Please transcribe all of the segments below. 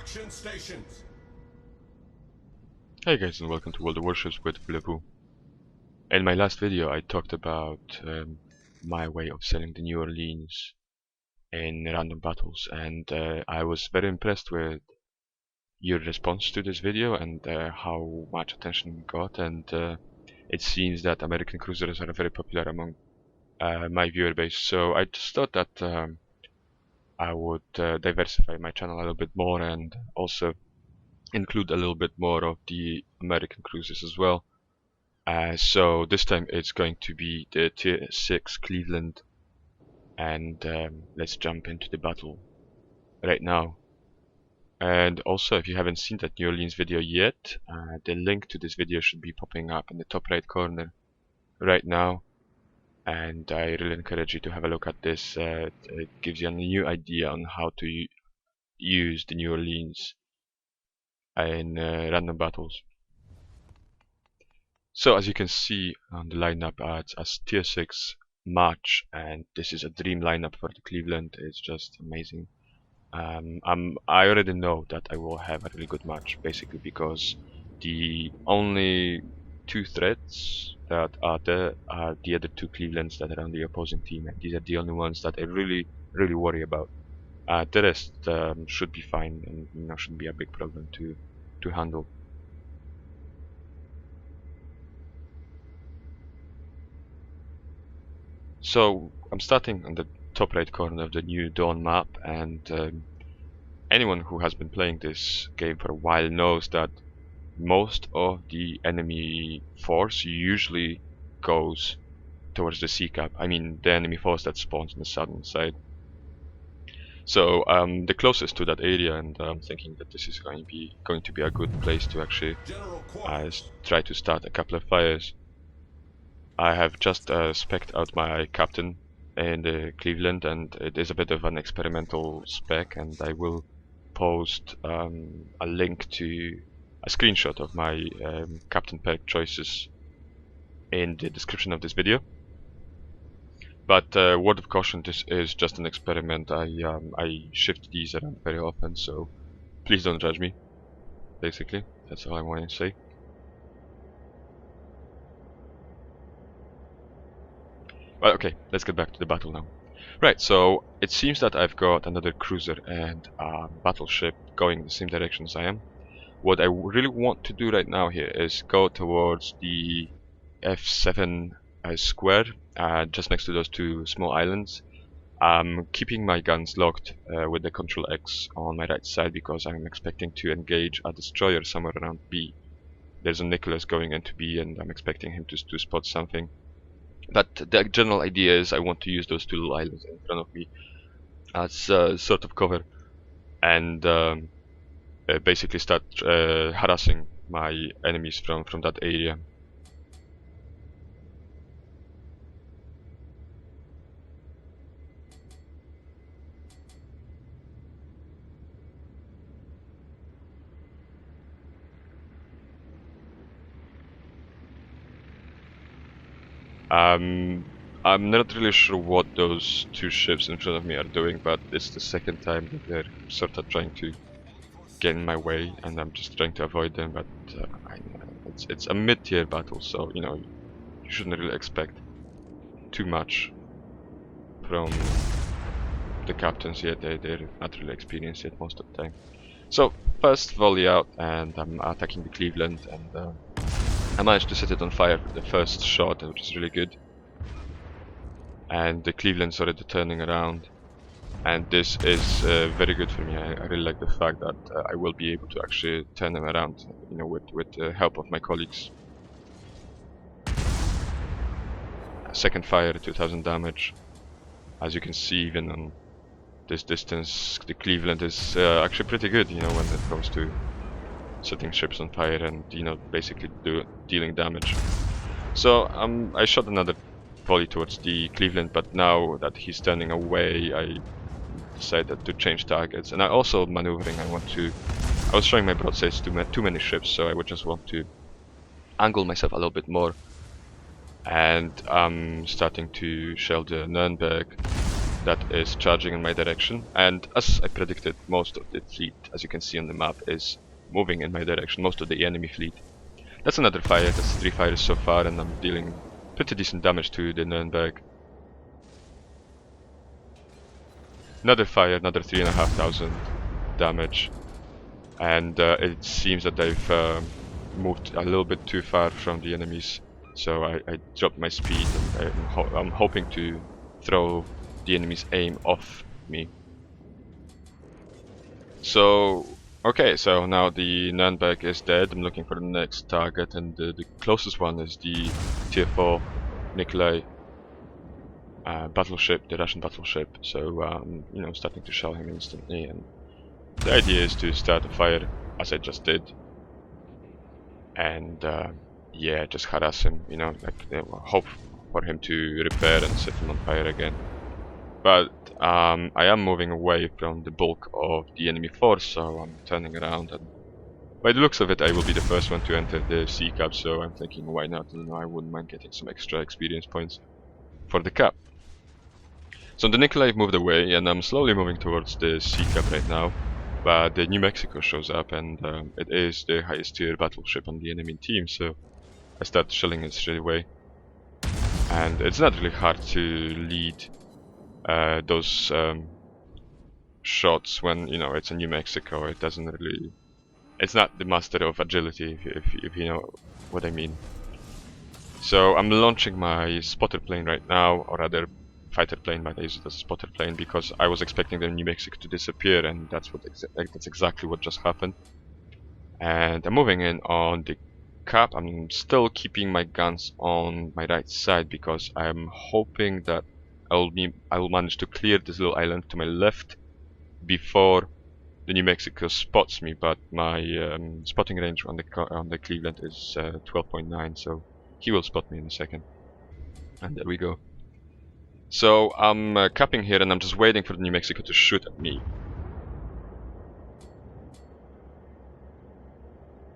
Action stations. Hey guys, and welcome to World of Warships with Philippou. In my last video I talked about my way of selling the New Orleans in random battles, and I was very impressed with your response to this video and how much attention it got, and it seems that American cruisers are very popular among my viewer base. So I just thought that I would diversify my channel a little bit more and also include a little bit more of the American cruisers as well. So this time it's going to be the Tier 6 Cleveland, and let's jump into the battle right now. And also, if you haven't seen that New Orleans video yet, the link to this video should be popping up in the top right corner right now, and I really encourage you to have a look at this. It gives you a new idea on how to use the New Orleans in random battles. So as you can see on the lineup, it's a Tier 6 match, and this is a dream lineup for the Cleveland. It's just amazing. I already know that I will have a really good match, basically because the only two threats that are there are the other two Clevelands that are on the opposing team, and these are the only ones that I really worry about. The rest should be fine, and shouldn't be a big problem to handle. So I'm starting on the top right corner of the new Dawn map, and anyone who has been playing this game for a while knows that most of the enemy force usually goes towards the sea cap. I mean the enemy force that spawns on the southern side. So the closest to that area, and I'm thinking that this is going to be a good place to actually try to start a couple of fires. I have just spec'd out my captain in the Cleveland, and it is a bit of an experimental spec, and I will post a link to a screenshot of my captain perk choices in the description of this video. But word of caution, this is just an experiment. I shift these around very often, so please don't judge me. Basically, that's all I want to say. Well, okay, let's get back to the battle now. Right, so it seems that I've got another cruiser and a battleship going in the same direction as I am. What I really want to do right now here is go towards the F7 square, just next to those two small islands. I'm keeping my guns locked with the Control X on my right side because I'm expecting to engage a destroyer somewhere around B. There's a Nicholas going into B, and I'm expecting him to spot something. But the general idea is I want to use those two little islands in front of me as sort of cover, and basically start harassing my enemies from that area. I'm not really sure what those two ships in front of me are doing, but it's the second time that they're sort of trying to get in my way, and I'm just trying to avoid them. But it's a mid-tier battle, so you shouldn't really expect too much from the captains yet. They're not really experienced yet most of the time. So first volley out, and I'm attacking the Cleveland, and I managed to set it on fire with the first shot, which is really good. And the Cleveland's already turning around, and this is very good for me. I really like the fact that I will be able to actually turn them around, with the help of my colleagues. Second fire, 2000 damage. As you can see, even on this distance, the Cleveland is actually pretty good, when it comes to setting ships on fire and basically dealing damage. So I shot another volley towards the Cleveland, but now that he's turning away, I decided to change targets. And I also maneuvering. I was showing my broadsides to too many ships, so I would just want to angle myself a little bit more. And I'm starting to shell the Nürnberg, that is charging in my direction, and as I predicted, most of the fleet, as you can see on the map, is moving in my direction, most of the enemy fleet. That's another fire, that's 3 fires so far, and I'm dealing pretty decent damage to the Nürnberg. Another fire, another 3,500 damage, and it seems that they've moved a little bit too far from the enemies, so I dropped my speed, and I'm hoping to throw the enemy's aim off me. So, okay, so now the Nürnberg is dead. I'm looking for the next target, and the closest one is the tier 4 Nikolai battleship, the Russian battleship. So, you know, starting to shell him instantly, and the idea is to start a fire, as I just did, and yeah, just harass him, you know, like hope for him to repair and set him on fire again. But I am moving away from the bulk of the enemy force, so I'm turning around, and by the looks of it I will be the first one to enter the sea cap, so I'm thinking why not, you know, I wouldn't mind getting some extra experience points for the cap. So the Nikolai moved away, and I'm slowly moving towards the sea cap right now, but the New Mexico shows up, and it is the highest tier battleship on the enemy team, so I start shelling it straight away. And it's not really hard to lead those shots when, you know, it's a New Mexico. It doesn't really, it's not the master of agility, if you know what I mean. So I'm launching my spotter plane right now, or rather fighter plane, but I use it as a spotter plane because I was expecting the New Mexico to disappear, and that's exactly what just happened. And I'm moving in on the cap. I'm still keeping my guns on my right side because I'm hoping that I will manage to clear this little island to my left before the New Mexico spots me. But my spotting range on the Cleveland is 12.9, so he will spot me in a second. And there we go. So I'm capping here, and I'm just waiting for the New Mexico to shoot at me.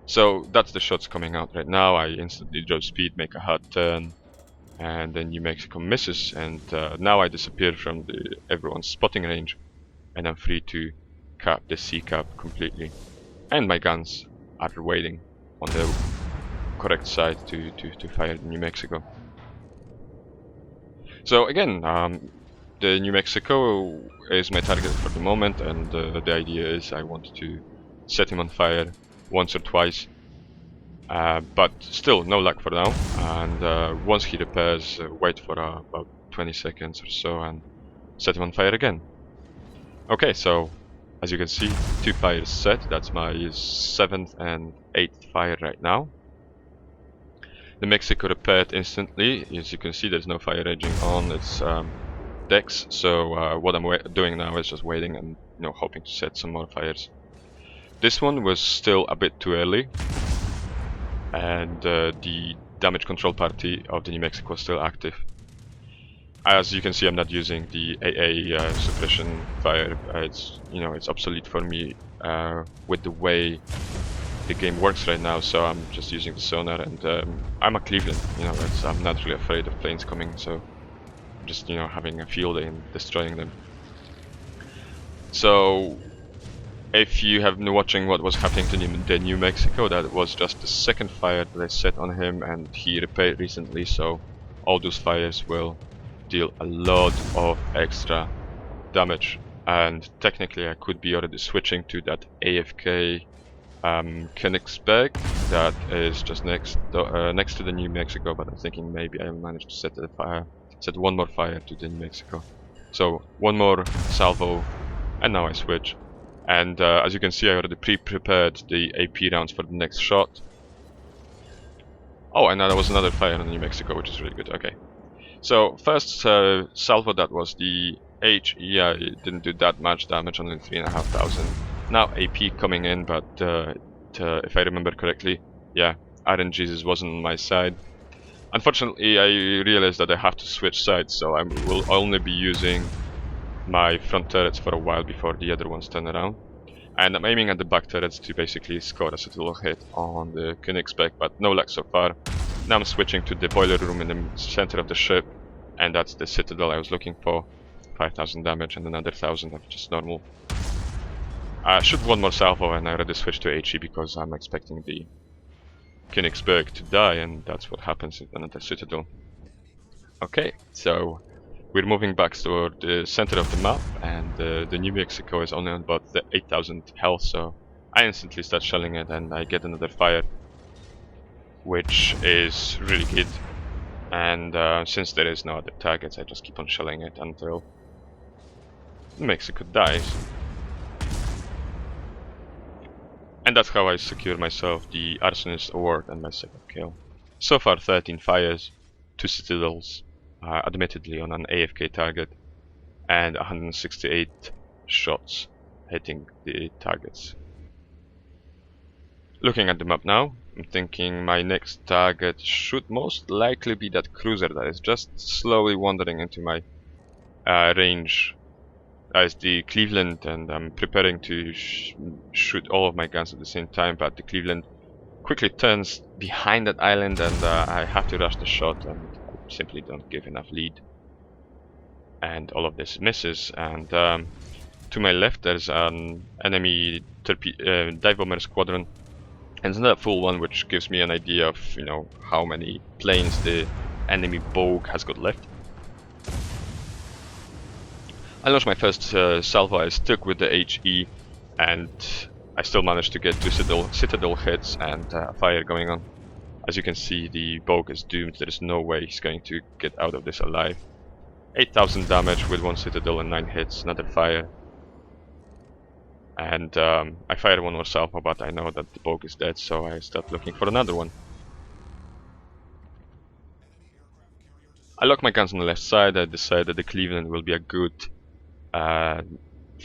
So that's the shots coming out right now. I instantly drop speed, make a hard turn, and then New Mexico misses, and now I disappear from everyone's spotting range, and I'm free to cap the sea cap completely. And my guns are waiting on the correct side to fire New Mexico. So again, the New Mexico is my target for the moment, and the idea is I want to set him on fire once or twice, but still no luck for now. And once he repairs, wait for about 20 seconds or so and set him on fire again. Okay, so as you can see, 2 fires set. That's my 7th and 8th fire right now. The Mexico repaired instantly. As you can see, there's no fire raging on its decks. So what I'm doing now is just waiting and, you know, hoping to set some more fires. This one was still a bit too early, and the damage control party of the New Mexico was still active. As you can see, I'm not using the AA suppression fire. It's, you know, it's obsolete for me with the way the game works right now. So I'm just using the sonar, and I'm a Cleveland. You know, I'm not really afraid of planes coming. So I'm just, you know, having a field day and destroying them. So if you have been watching what was happening to the New Mexico, that was just the 2nd fire that I set on him, and he repaired recently, so all those fires will deal a lot of extra damage. And technically I could be already switching to that AFK Königsberg that is just next to the New Mexico, but I'm thinking maybe I'll manage to set one more fire to the New Mexico. So one more salvo, and now I switch. And as you can see, I already pre-prepared the AP rounds for the next shot. Oh, and there was another fire on New Mexico, which is really good. Okay. So first salvo, that was the H. Yeah, it didn't do that much damage, only 3,500. Now AP coming in, but if I remember correctly, yeah, RNG's wasn't on my side. Unfortunately, I realized that I have to switch sides, so I will only be using my front turrets for a while before the other ones turn around. And I'm aiming at the back turrets to basically score a citadel hit on the Königsberg, but no luck so far. Now I'm switching to the boiler room in the center of the ship, and that's the citadel I was looking for, 5,000 damage and another 1,000 of just normal. I shoot one more salvo and I already switched to HE because I'm expecting the Königsberg to die, and that's what happens in another citadel. Okay, so we're moving back toward the center of the map, and the New Mexico is only on about 8,000 health, so I instantly start shelling it and I get another fire, which is really good. And since there is no other targets, I just keep on shelling it until Mexico dies. And that's how I secure myself the Arsonist Award and my second kill. So far 13 fires, 2 citadels, admittedly on an AFK target, and 168 shots hitting the targets. Looking at the map now, I'm thinking my next target should most likely be that cruiser that is just slowly wandering into my range as the Cleveland, and I'm preparing to shoot all of my guns at the same time, but the Cleveland quickly turns behind that island, and I have to rush the shot, and I simply don't give enough lead. And all of this misses, and to my left there's an enemy dive bomber squadron, and it's not a full one, which gives me an idea of, you know, how many planes the enemy Vogue has got left. I launched my first salvo. I stuck with the HE, and I still managed to get 2 citadel hits and fire going on. As you can see, the Vogue is doomed. There is no way he's going to get out of this alive. 8,000 damage with 1 citadel and 9 hits, another fire. And I fired one more salvo, but I know that the Vogue is dead, so I start looking for another one. I lock my guns on the left side. I decide that the Cleveland will be a good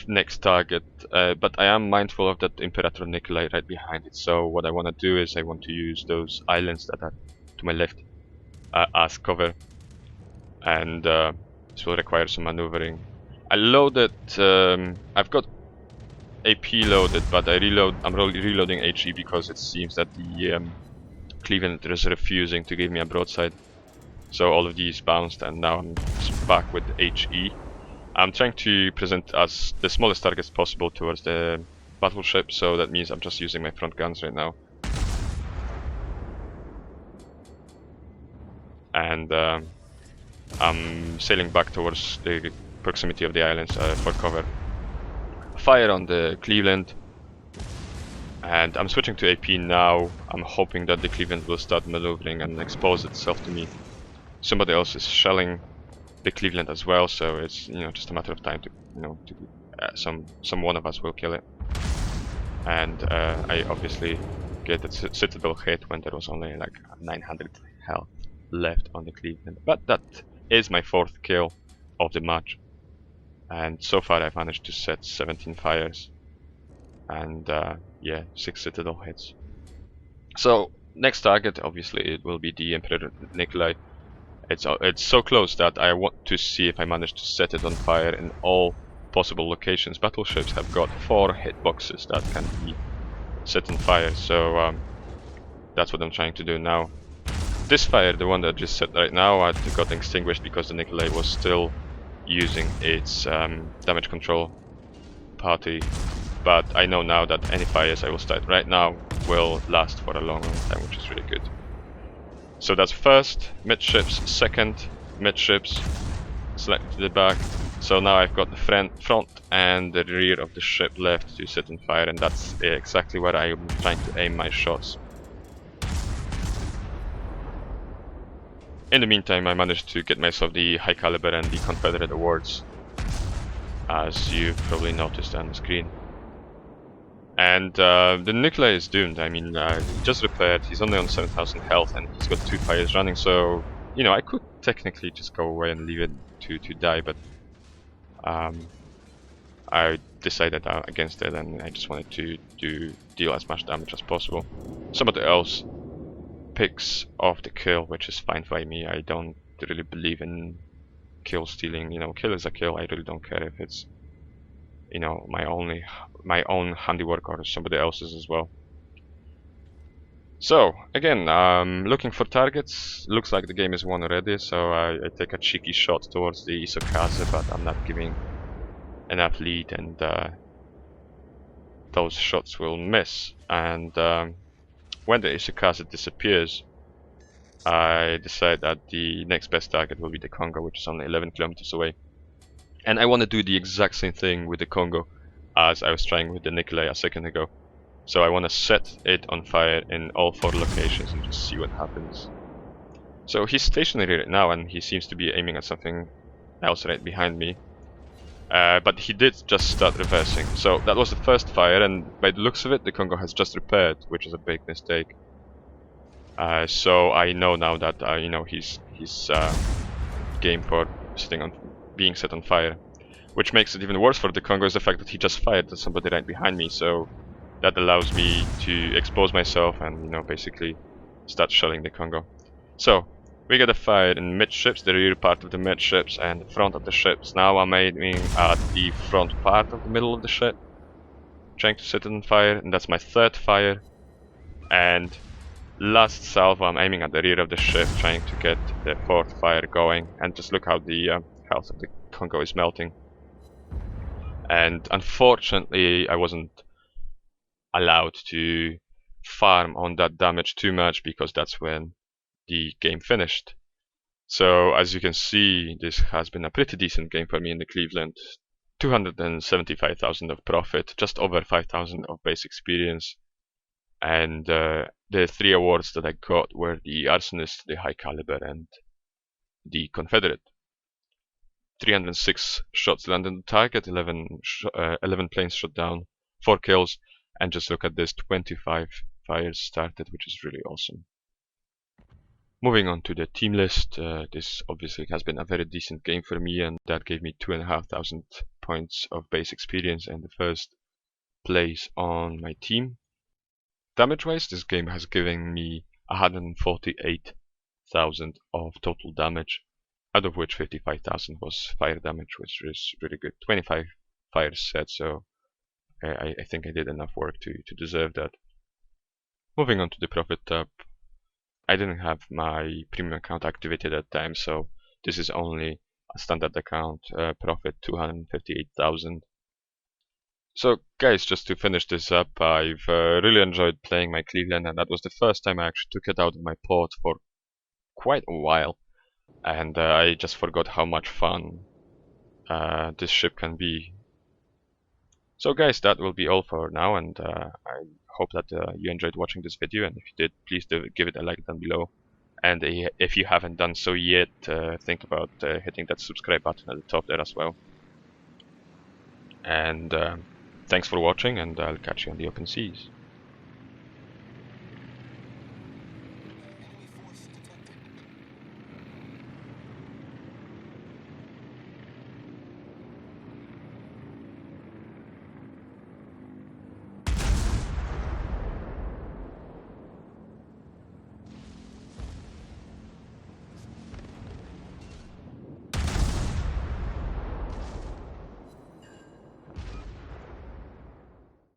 next target, but I am mindful of that Imperator Nikolai right behind it, so what I want to do is I want to use those islands that are to my left as cover, and this will require some maneuvering. I loaded, I've got AP loaded, but I'm reloading HE because it seems that the Cleveland is refusing to give me a broadside, so all of these bounced and now I'm back with HE. I'm trying to present as the smallest targets possible towards the battleship, so that means I'm just using my front guns right now. And I'm sailing back towards the proximity of the islands for cover. Fire on the Cleveland, and I'm switching to AP now. I'm hoping that the Cleveland will start maneuvering and expose itself to me. Somebody else is shelling the Cleveland as well, so it's, you know, just a matter of time to, you know, some one of us will kill it. And I obviously get a citadel hit when there was only like 900 health left on the Cleveland, but that is my 4th kill of the match, and so far I've managed to set 17 fires and yeah, 6 citadel hits. So next target, obviously it will be the Emperor Nikolai. It's so close that I want to see if I manage to set it on fire in all possible locations. Battleships have got 4 hitboxes that can be set on fire, so that's what I'm trying to do now. This fire, the one that I just set right now, I got extinguished because the Nikolai was still using its damage control party, but I know now that any fires I will start right now will last for a long time, which is really good. So that's first midships, second midships, slightly to the back. So now I've got the front and the rear of the ship left to set on fire, and that's exactly where I'm trying to aim my shots. In the meantime, I managed to get myself the high caliber and the Confederate awards, as you've probably noticed on the screen. And the Nikolai is doomed. I mean, he just repaired, he's only on 7,000 health and he's got 2 fires running, so, you know, I could technically just go away and leave it to die, but I decided against it, and I just wanted to deal as much damage as possible. Somebody else picks off the kill, which is fine by me. I don't really believe in kill stealing. You know, kill is a kill. I really don't care if it's, you know, my own handiwork or somebody else's as well. So again, looking for targets. Looks like the game is won already, so I take a cheeky shot towards the Isokaze, but I'm not giving enough lead, and those shots will miss. And when the Isokaze disappears, I decide that the next best target will be the Congo, which is only 11 kilometers away. And I want to do the exact same thing with the Congo as I was trying with the Nikolai a second ago. So I want to set it on fire in all 4 locations and just see what happens. So he's stationary right now, and he seems to be aiming at something else right behind me. But he did just start reversing. So that was the first fire, and by the looks of it, the Congo has just repaired, which is a big mistake. So I know now that you know he's game for being set on fire. Which makes it even worse for the Congo is the fact that he just fired at somebody right behind me. So that allows me to expose myself and, you know, basically start shelling the Congo. So we get a fire in midships, the rear part of the midships and the front of the ships. Now I'm aiming at the front part of the middle of the ship, trying to set it on fire, and that's my 3rd fire. And last salvo, I'm aiming at the rear of the ship, trying to get the 4th fire going. And just look how the health of the Congo is melting. And unfortunately, I wasn't allowed to farm on that damage too much, because that's when the game finished. So as you can see, this has been a pretty decent game for me in the Cleveland. 275,000 of profit, just over 5,000 of base experience, and the 3 awards that I got were the Arsonist, the High Caliber, and the Confederate. 306 shots landed on target, 11 planes shot down, 4 kills, and just look at this, 25 fires started, which is really awesome. Moving on to the team list, this obviously has been a very decent game for me, and that gave me 2,500 points of base experience and the 1st place on my team. Damage-wise, this game has given me 148,000 of total damage, out of which 55,000 was fire damage, which is really good. 25 fires set, so I think I did enough work to deserve that. Moving on to the profit tab, I didn't have my premium account activated at the time, so this is only a standard account, profit 258,000. So guys, just to finish this up, I've really enjoyed playing my Cleveland, and that was the first time I actually took it out of my port for quite a while. And I just forgot how much fun this ship can be. So guys, that will be all for now, and I hope that you enjoyed watching this video, and if you did, please do give it a like down below. And if you haven't done so yet, think about hitting that subscribe button at the top there as well. And thanks for watching, and I'll catch you on the open seas.